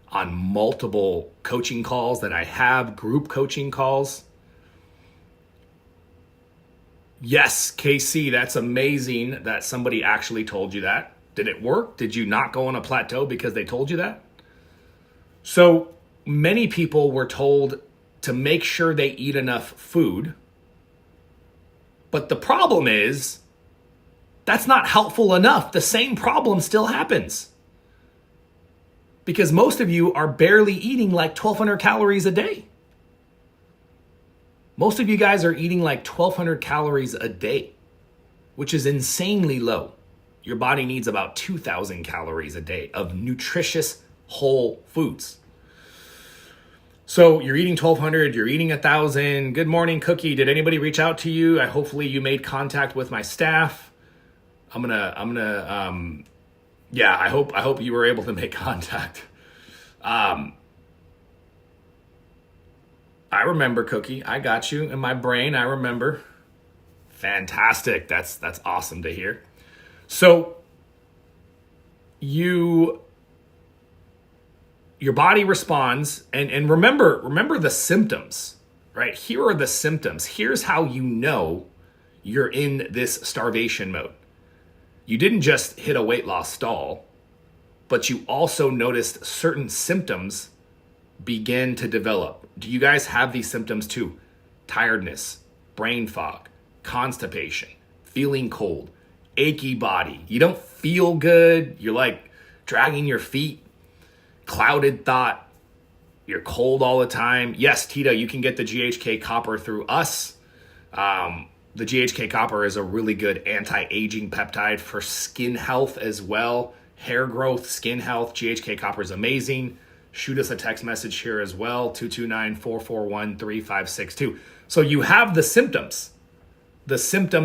on multiple coaching calls that I have, group coaching calls. Yes, KC, that's amazing that somebody actually told you that. Did it work? Did you not go on a plateau because they told you that? So many people were told to make sure they eat enough food. But the problem is, that's not helpful enough. The same problem still happens. Because most of you are barely eating like 1,200 calories a day. Most of you guys are eating like 1,200 calories a day, which is insanely low. Your body needs about 2,000 calories a day of nutritious whole foods. So you're eating 1,200, you're eating 1,000. Good morning, Cookie. Did anybody reach out to you? Hopefully you made contact with my staff. I hope you were able to make contact. I remember, Cookie. I got you in my brain. I remember. Fantastic. That's awesome to hear. So your body responds, and remember the symptoms. right? Here are the symptoms. Here's how you know you're in this starvation mode. You didn't just hit a weight loss stall, but you also noticed certain symptoms begin to develop. Do you guys have these symptoms too? Tiredness, brain fog, constipation, feeling cold, achy body. You don't feel good. You're like dragging your feet, clouded thought. You're cold all the time. Yes, Tita, you can get the GHK copper through us. The GHK copper is a really good anti-aging peptide for skin health as well. Hair growth, skin health. GHK copper is amazing. Shoot us a text message here as well, 229-441-3562. So you have the symptoms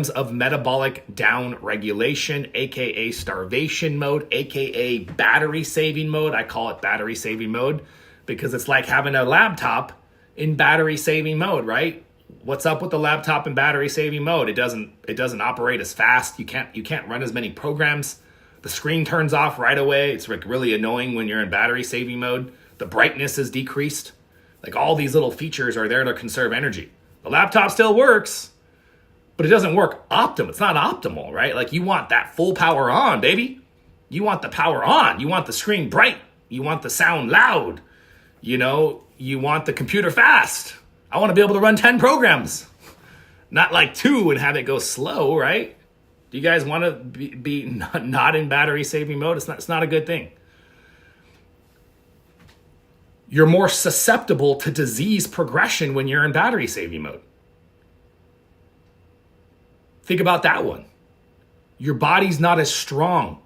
of metabolic down regulation, aka starvation mode, aka battery saving mode. I call it battery saving mode because it's like having a laptop in battery saving mode, right? What's up with the laptop in battery saving mode? It doesn't operate as fast. You can't run as many programs. The screen turns off right away. It's like really annoying when you're in battery saving mode. The brightness is decreased. Like all these little features are there to conserve energy. The laptop still works, but it doesn't work optimal. It's not optimal, right? Like you want that full power on, baby. You want the power on. You want the screen bright. You want the sound loud. You want the computer fast. I want to be able to run 10 programs, not like 2 and have it go slow, right? Do you guys want to be not in battery saving mode? It's not a good thing. You're more susceptible to disease progression when you're in battery saving mode. Think about that one. Your body's not as strong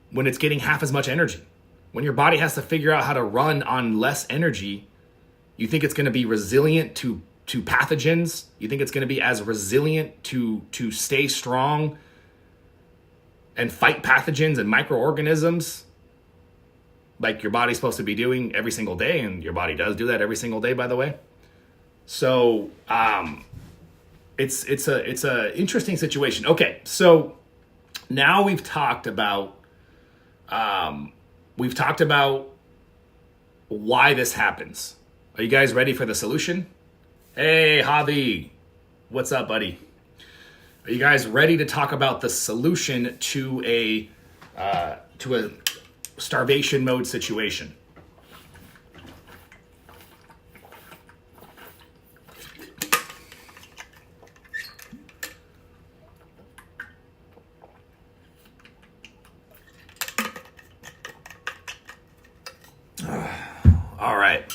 when it's getting half as much energy. When your body has to figure out how to run on less energy, you think it's going to be resilient to pathogens? You think it's going to be as resilient to stay strong and fight pathogens and microorganisms like your body's supposed to be doing every single day, and your body does do that every single day, by the way. So it's a interesting situation. Okay, so now we've talked about why this happens. Are you guys ready for the solution? Hey, Javi, what's up, buddy? Are you guys ready to talk about the solution to a starvation mode situation? All right.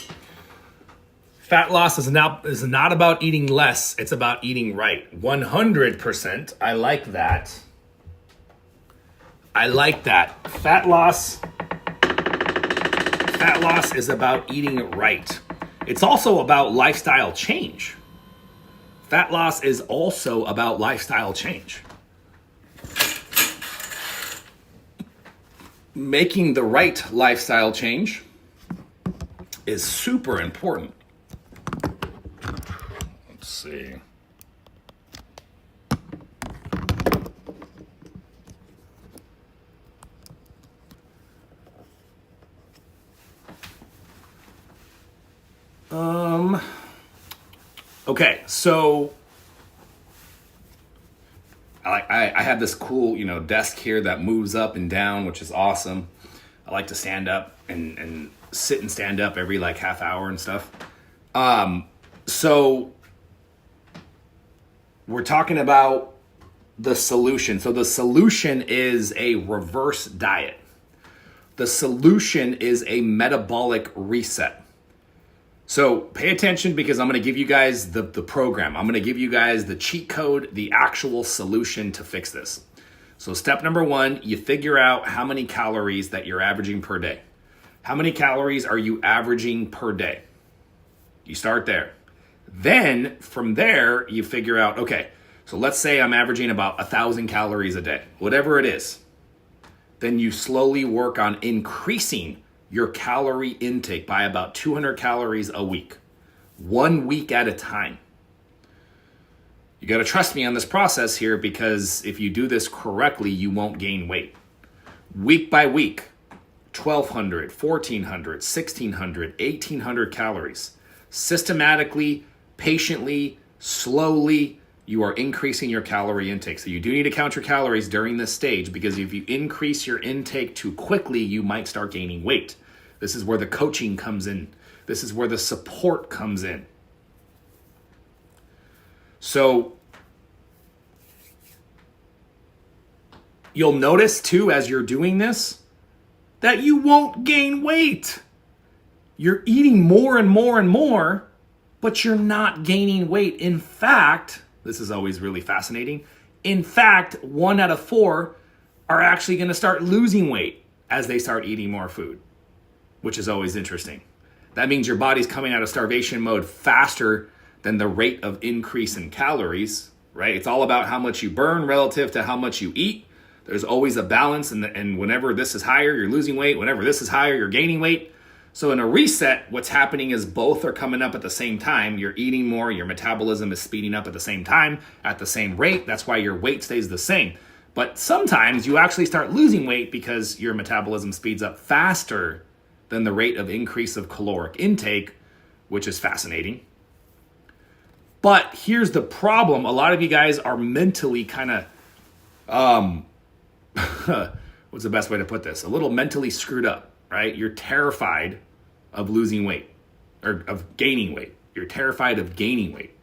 Fat loss is not about eating less. It's about eating right. 100%. I like that. Fat loss is about eating right. It's also about lifestyle change. Fat loss is also about lifestyle change. Making the right lifestyle change is super important. Let's see. Okay, so I have this cool, desk here that moves up and down, which is awesome. I like to stand up and sit and stand up every like half hour and stuff. So we're talking about the solution. So the solution is a reverse diet. The solution is a metabolic reset. So pay attention because I'm going to give you guys the program. I'm going to give you guys the cheat code, the actual solution to fix this. So step number 1, you figure out how many calories that you're averaging per day. How many calories are you averaging per day? You start there. Then from there, you figure out, okay, so let's say I'm averaging about 1,000 calories a day, whatever it is. Then you slowly work on increasing your calorie intake by about 200 calories a week, 1 week at a time. You got to trust me on this process here because if you do this correctly, you won't gain weight. Week by week, 1,200, 1,400, 1,600, 1,800 calories. Systematically patiently, slowly, you are increasing your calorie intake. So you do need to count your calories during this stage, because if you increase your intake too quickly, you might start gaining weight. This is where the coaching comes in. This is where the support comes in. So you'll notice too, as you're doing this, that you won't gain weight. You're eating more and more and more, but you're not gaining weight. In fact, this is always really fascinating. In fact, 1 out of 4 are actually going to start losing weight as they start eating more food, which is always interesting. That means your body's coming out of starvation mode faster than the rate of increase in calories, right? It's all about how much you burn relative to how much you eat. There's always a balance, and whenever this is higher, you're losing weight. Whenever this is higher, you're gaining weight. So in a reset, what's happening is both are coming up at the same time. You're eating more, your metabolism is speeding up at the same time, at the same rate. That's why your weight stays the same. But sometimes you actually start losing weight because your metabolism speeds up faster than the rate of increase of caloric intake, which is fascinating. But here's the problem. A lot of you guys are mentally kind of, what's the best way to put this? A little mentally screwed up. Right? You're terrified of losing weight or of gaining weight. You're terrified of gaining weight.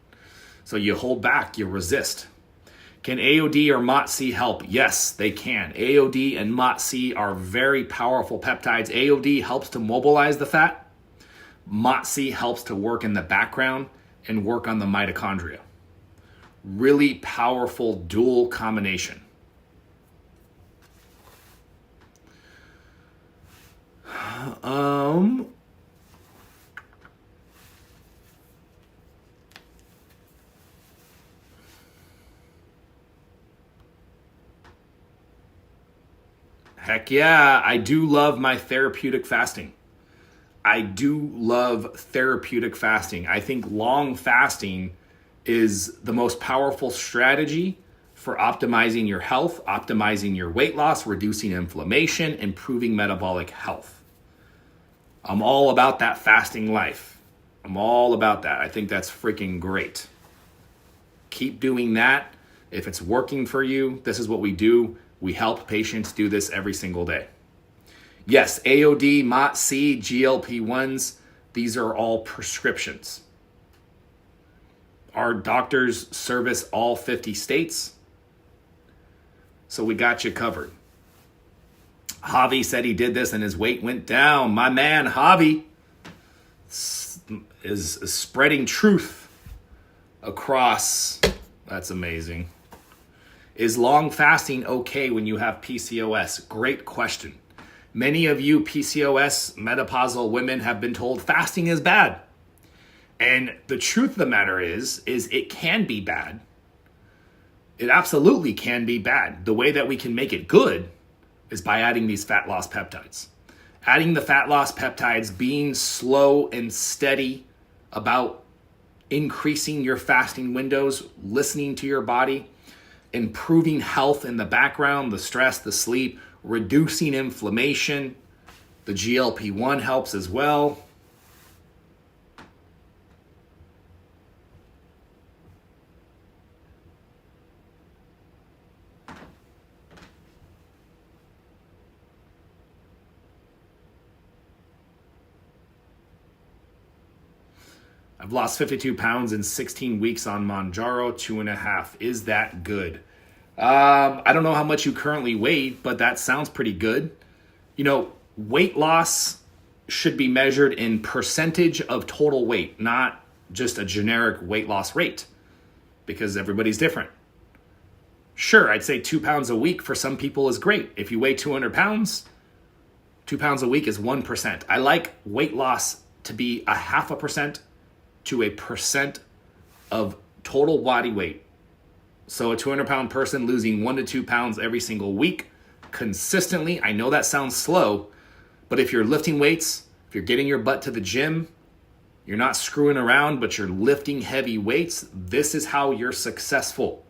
So you hold back, you resist. Can AOD or MOTS help? Yes, they can. AOD and MOTS are very powerful peptides. AOD helps to mobilize the fat. MOTS helps to work in the background and work on the mitochondria. Really powerful dual combination. Heck yeah, I do love my therapeutic fasting. I do love therapeutic fasting. I think long fasting is the most powerful strategy for optimizing your health, optimizing your weight loss, reducing inflammation, improving metabolic health. I'm all about that fasting life. I'm all about that. I think that's freaking great. Keep doing that. If it's working for you, this is what we do. We help patients do this every single day. Yes, AOD, MOTS, GLP-1s, these are all prescriptions. Our doctors service all 50 states, so we got you covered. Javi said he did this and his weight went down. My man, Javi, is spreading truth across. That's amazing. Is long fasting okay when you have PCOS? Great question. Many of you PCOS menopausal women have been told fasting is bad. And the truth of the matter is it can be bad. It absolutely can be bad. The way that we can make it good is by adding these fat loss peptides. Adding the fat loss peptides, being slow and steady about increasing your fasting windows, listening to your body, improving health in the background, the stress, the sleep, reducing inflammation. The GLP-1 helps as well. I've lost 52 pounds in 16 weeks on Mounjaro, 2.5. Is that good? I don't know how much you currently weigh, but that sounds pretty good. You know, weight loss should be measured in percentage of total weight, not just a generic weight loss rate, because everybody's different. Sure, I'd say 2 pounds a week for some people is great. If you weigh 200 pounds, 2 pounds a week is 1%. I like weight loss to be 0.5% to 1% of total body weight. So a 200-pound person losing 1 to 2 pounds every single week consistently. I know that sounds slow, but if you're lifting weights, if you're getting your butt to the gym, you're not screwing around, but you're lifting heavy weights, this is how you're successful,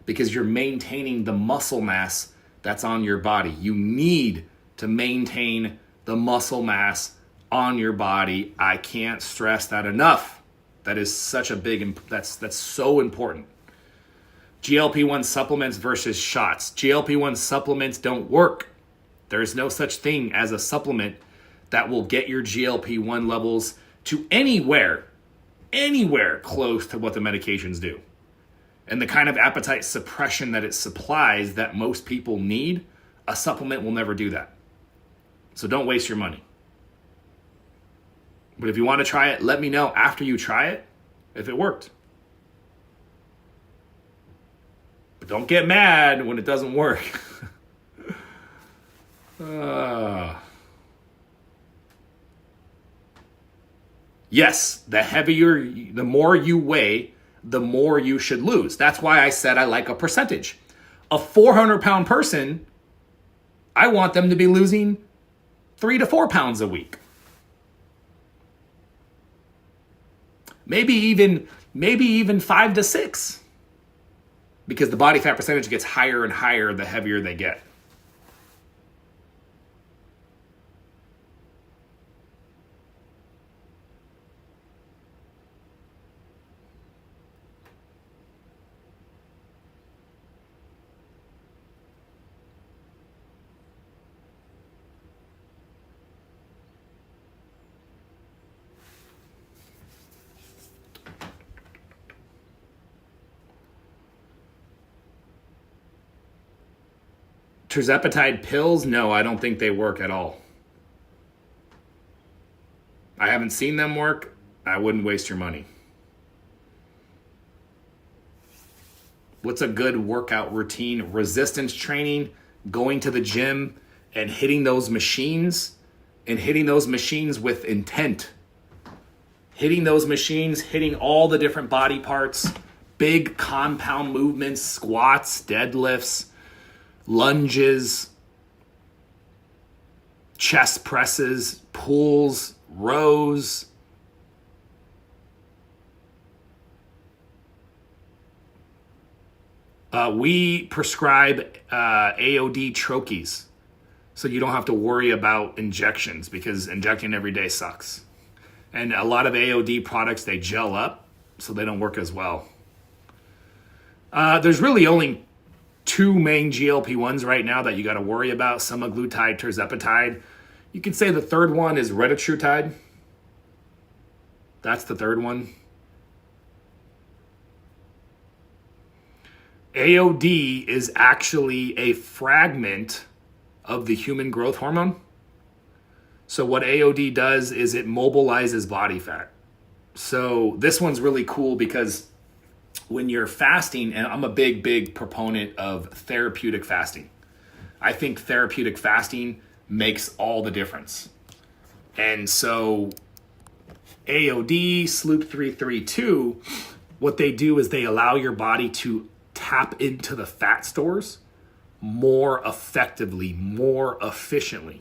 because you're maintaining the muscle mass that's on your body. You need to maintain the muscle mass on your body. I can't stress that enough. That is such a big, that's so important. GLP-1 supplements versus shots. GLP-1 supplements don't work. There is no such thing as a supplement that will get your GLP-1 levels to anywhere close to what the medications do. And the kind of appetite suppression that it supplies that most people need, a supplement will never do that. So don't waste your money. But if you want to try it, let me know after you try it if it worked. But don't get mad when it doesn't work. Yes, the more you weigh, the more you should lose. That's why I said I like a percentage. A 400-pound person, I want them to be losing 3 to 4 pounds a week. Maybe even 5 to 6. Because the body fat percentage gets higher and higher the heavier they get. Tirzepatide pills? No, I don't think they work at all. I haven't seen them work. I wouldn't waste your money. What's a good workout routine? Resistance training, going to the gym and hitting those machines with intent. Hitting those machines, hitting all the different body parts, big compound movements, squats, deadlifts, lunges, chest presses, pulls, rows. We prescribe AOD troches, so you don't have to worry about injections because injecting every day sucks. And a lot of AOD products, they gel up, so they don't work as well. There's really only 2 main GLP-1s right now that you got to worry about, semaglutide, tirzepatide. You could say the third one is retatrutide. That's the third one. AOD is actually a fragment of the human growth hormone. So what AOD does is it mobilizes body fat. So this one's really cool because when you're fasting, and I'm a big proponent of therapeutic fasting. I think therapeutic fasting makes all the difference. And so AOD, Sloop 332, what they do is they allow your body to tap into the fat stores more effectively, more efficiently.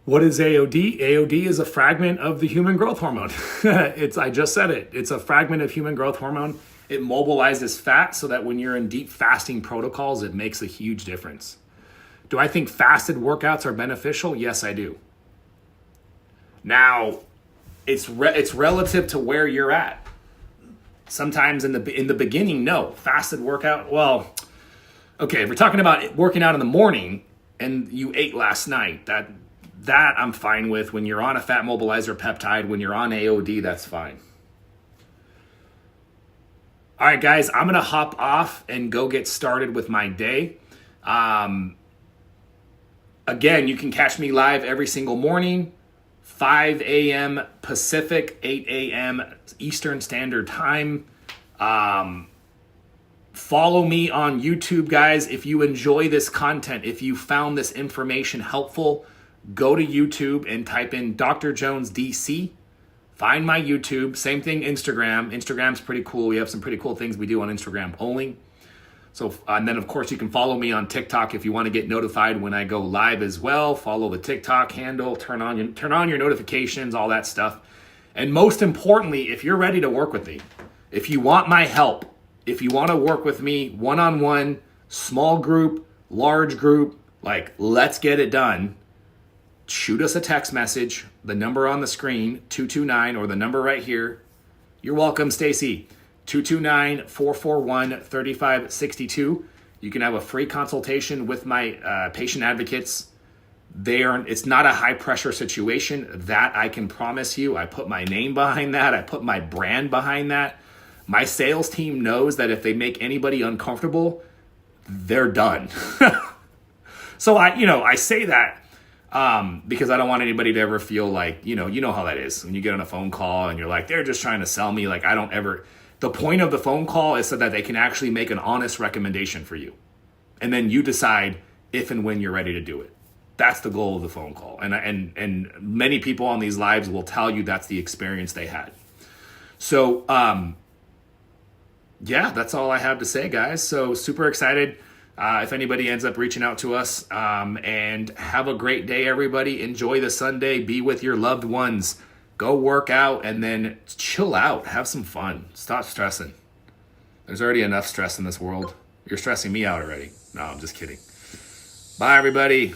What is AOD? AOD is a fragment of the human growth hormone. I just said it. It's a fragment of human growth hormone. It mobilizes fat so that when you're in deep fasting protocols, it makes a huge difference. Do I think fasted workouts are beneficial? Yes, I do. Now, it's relative to where you're at. Sometimes in the beginning, no. Fasted workout, well, okay, if we're talking about working out in the morning and you ate last night, that I'm fine with. When you're on a fat mobilizer peptide, when you're on AOD, that's fine. All right, guys, I'm going to hop off and go get started with my day. Again, you can catch me live every single morning, 5 a.m. Pacific, 8 a.m. Eastern Standard Time. Follow me on YouTube, guys. If you enjoy this content, if you found this information helpful, go to YouTube and type in Dr. Jones DC. Find my YouTube. Same thing, Instagram. Instagram's pretty cool. We have some pretty cool things we do on Instagram only. So, and then of course you can follow me on TikTok if you want to get notified when I go live as well. Follow the TikTok handle, turn on your notifications, all that stuff. And most importantly, if you're ready to work with me, if you want my help, if you want to work with me one-on-one, small group, large group, like let's get it done, shoot us a text message, the number on the screen, 229, or the number right here. You're welcome, Stacy. 229-441-3562. You can have a free consultation with my patient advocates. It's not a high pressure situation. That I can promise you. I put my name behind that. I put my brand behind that. My sales team knows that if they make anybody uncomfortable, they're done. So I say that because I don't want anybody to ever feel like, you know how that is when you get on a phone call and you're like, they're just trying to sell me. Like the point of the phone call is so that they can actually make an honest recommendation for you. And then you decide if and when you're ready to do it. That's the goal of the phone call. And many people on these lives will tell you that's the experience they had. So, yeah, that's all I have to say, guys. So super excited. If anybody ends up reaching out to us, and have a great day, everybody. Enjoy the Sunday. Be with your loved ones. Go work out and then chill out. Have some fun. Stop stressing. There's already enough stress in this world. You're stressing me out already. No, I'm just kidding. Bye, everybody.